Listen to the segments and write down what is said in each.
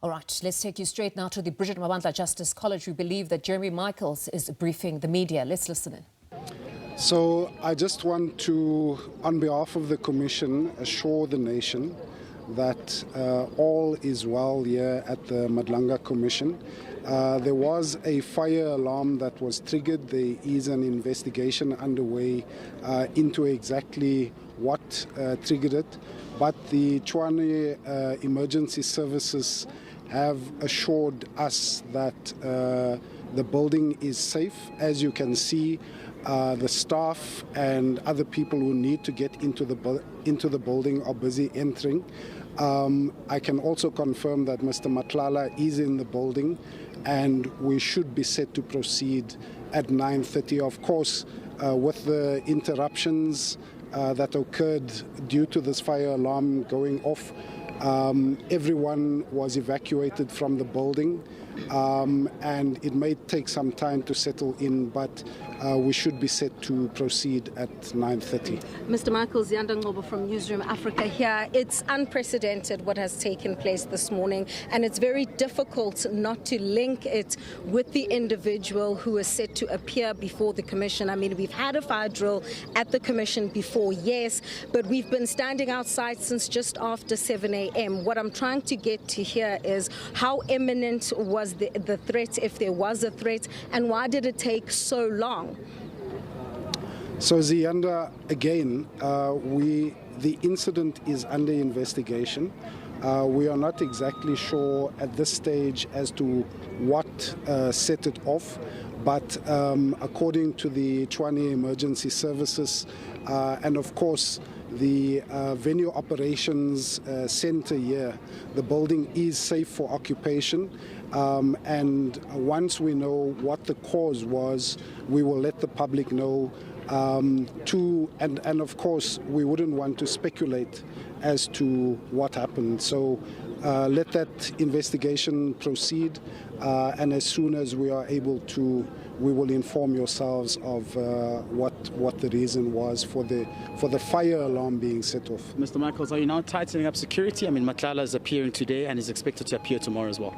All right, let's take you straight now to the Bridget Mabandla Justice College. We believe that Jeremy Michaels is briefing the media. Let's listen in. So I just want to, on behalf of the Commission, assure the nation that all is well here at the Madlanga Commission. There was a fire alarm that was triggered. There is an investigation underway into exactly what triggered it. But the Tshwane Emergency Services have assured us that the building is safe. As you can see, the staff and other people who need to get into the building are busy entering. I can also confirm that Mr. Matlala is in the building and we should be set to proceed at 9:30. Of course, with the interruptions that occurred due to this fire alarm going off, everyone was evacuated from the building, and it may take some time to settle in, but we should be set to proceed at 9:30. Mr. Michaels, Yanda Ngobo from Newsroom Africa here. It's unprecedented what has taken place this morning, and it's very difficult not to link it with the individual who is set to appear before the Commission. I mean, we've had a fire drill at the Commission before, yes, but we've been standing outside since just after 7 a.m. What I'm trying to get to here is how imminent was the threat, if there was a threat, and why did it take so long? So Ziyanda, again, the incident is under investigation. We are not exactly sure at this stage as to what set it off, but according to the Tshwane Emergency Services and of course the venue operations center here, the building is safe for occupation. And once we know what the cause was, we will let the public know. And of course, we wouldn't want to speculate as to what happened. So let that investigation proceed, and as soon as we are able to, we will inform yourselves of what the reason was for the fire alarm being set off. Mr. Michaels, are you now tightening up security? I mean, Matlala is appearing today and is expected to appear tomorrow as well.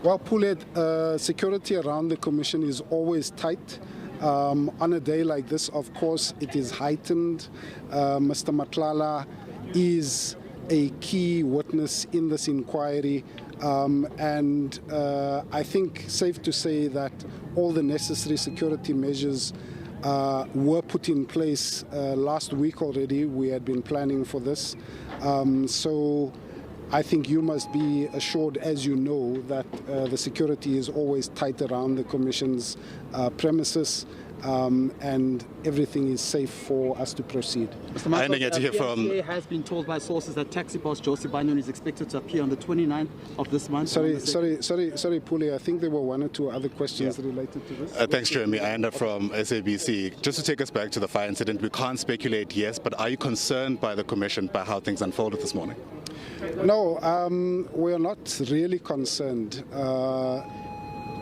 Well, Pulet, security around the Commission is always tight. On a day like this, of course, it is heightened. Mr. Matlala is a key witness in this inquiry, and I think safe to say that all the necessary security measures were put in place last week already. We had been planning for this. So I think you must be assured, as you know, that the security is always tight around the Commission's premises, and everything is safe for us to proceed. Mr. Michael, the has been told by sources that taxi boss Josie Banyon is expected to appear on the 29th of this month. Sorry, Pule, I think there were one or two other questions related to this. Thanks, Jeremy. Ayanda from SABC. Just to take us back to the fire incident, we can't speculate, yes, but are you concerned by the Commission, by how things unfolded this morning? No, we are not really concerned.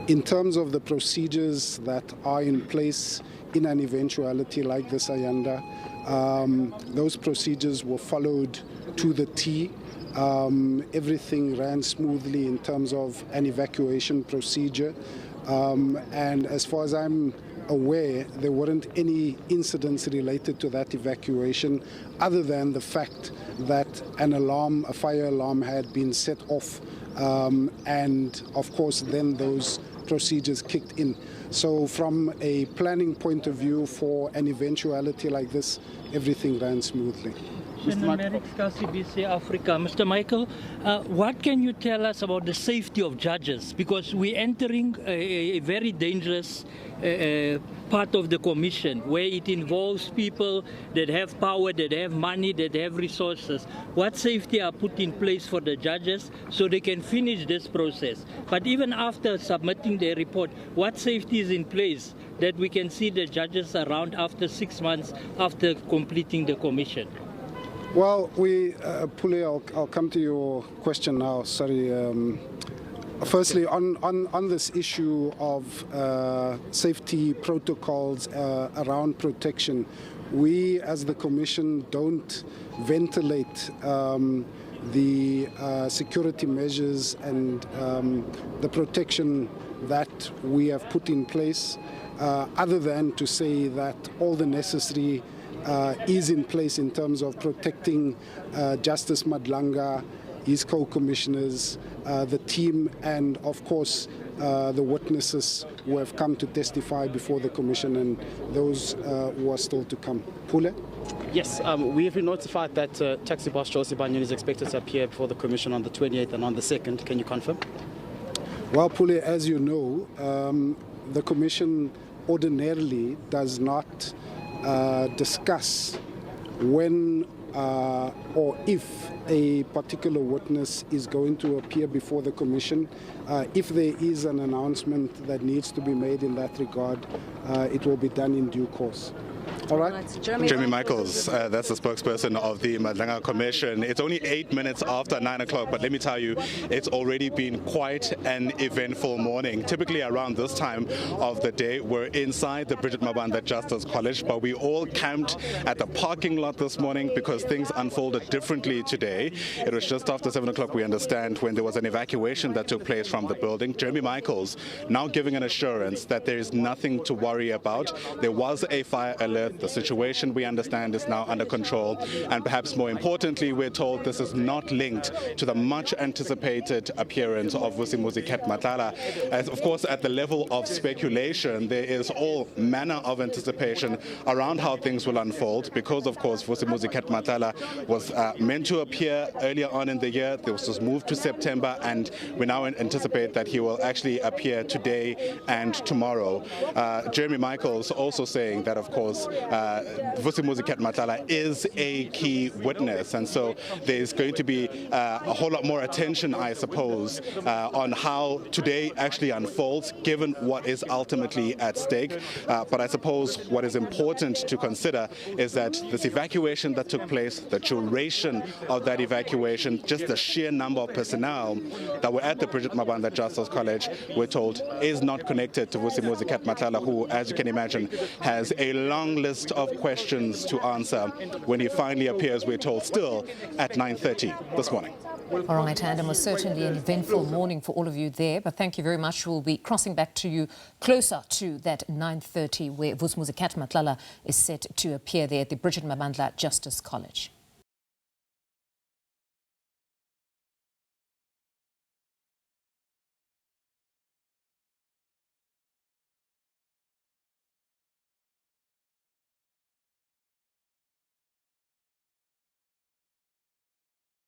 In terms of the procedures that are in place in an eventuality like this, Ayanda, those procedures were followed to the T. Everything ran smoothly in terms of an evacuation procedure. And as far as I'm aware, there weren't any incidents related to that evacuation other than the fact that a fire alarm had been set off, and of course then those procedures kicked in. So from a planning point of view for an eventuality like this, everything ran smoothly. SABC Africa. Mr. Michael, what can you tell us about the safety of judges? Because we're entering a very dangerous part of the Commission, where it involves people that have power, that have money, that have resources. What safety are put in place for the judges so they can finish this process? But even after submitting their report, what safety is in place that we can see the judges around after 6 months after completing the Commission? Well, Pule, I'll come to your question now. Sorry. Firstly, on this issue of safety protocols around protection, we as the Commission don't ventilate the security measures and the protection that we have put in place, other than to say that all the necessary is in place in terms of protecting Justice Madlanga, his co-commissioners, the team, and of course the witnesses who have come to testify before the commission and those who are still to come. Pule? Yes, we have been notified that taxi boss Josie Banyoni is expected to appear before the commission on the 28th and on the 2nd. Can you confirm? Well, Pule, as you know, the commission ordinarily does not discuss when or if a particular witness is going to appear before the commission. If there is an announcement that needs to be made in that regard, it will be done in due course. All right. Jeremy Michaels, that's the spokesperson of the Madlanga Commission. It's only 8 minutes after 9 o'clock, but let me tell you, it's already been quite an eventful morning. Typically around this time of the day, we're inside the Bridget Mabanda Justice College, but we all camped at the parking lot this morning because things unfolded differently today. It was just after 7 o'clock, we understand, when there was an evacuation that took place from the building. Jeremy Michaels now giving an assurance that there is nothing to worry about. There was a fire alert. The situation, we understand, is now under control, and perhaps more importantly, we're told this is not linked to the much anticipated appearance of Vusimuzi Matlala. As of course, at the level of speculation, there is all manner of anticipation around how things will unfold, because of course Vusimuzi Matlala was meant to appear earlier on in the year. This was moved to September, and we now anticipate that he will actually appear today and tomorrow. Jeremy Michaels also saying that, of course, Vusimuzi Matlala is a key witness, and so there's going to be a whole lot more attention, I suppose, on how today actually unfolds, given what is ultimately at stake. But I suppose what is important to consider is that this evacuation that took place, the duration of that evacuation, just the sheer number of personnel that were at the Bridget Mabanda Justice College, we're told, is not connected to Vusimuzi Matlala, who, as you can imagine, has a long list of questions to answer when he finally appears, we're told, still at 9:30 this morning. All right, and it was certainly an eventful morning for all of you there, but thank you very much. We'll be crossing back to you closer to that 9:30 where Vusimuzi Matlala is set to appear there at the Bridget Mabanda Justice College.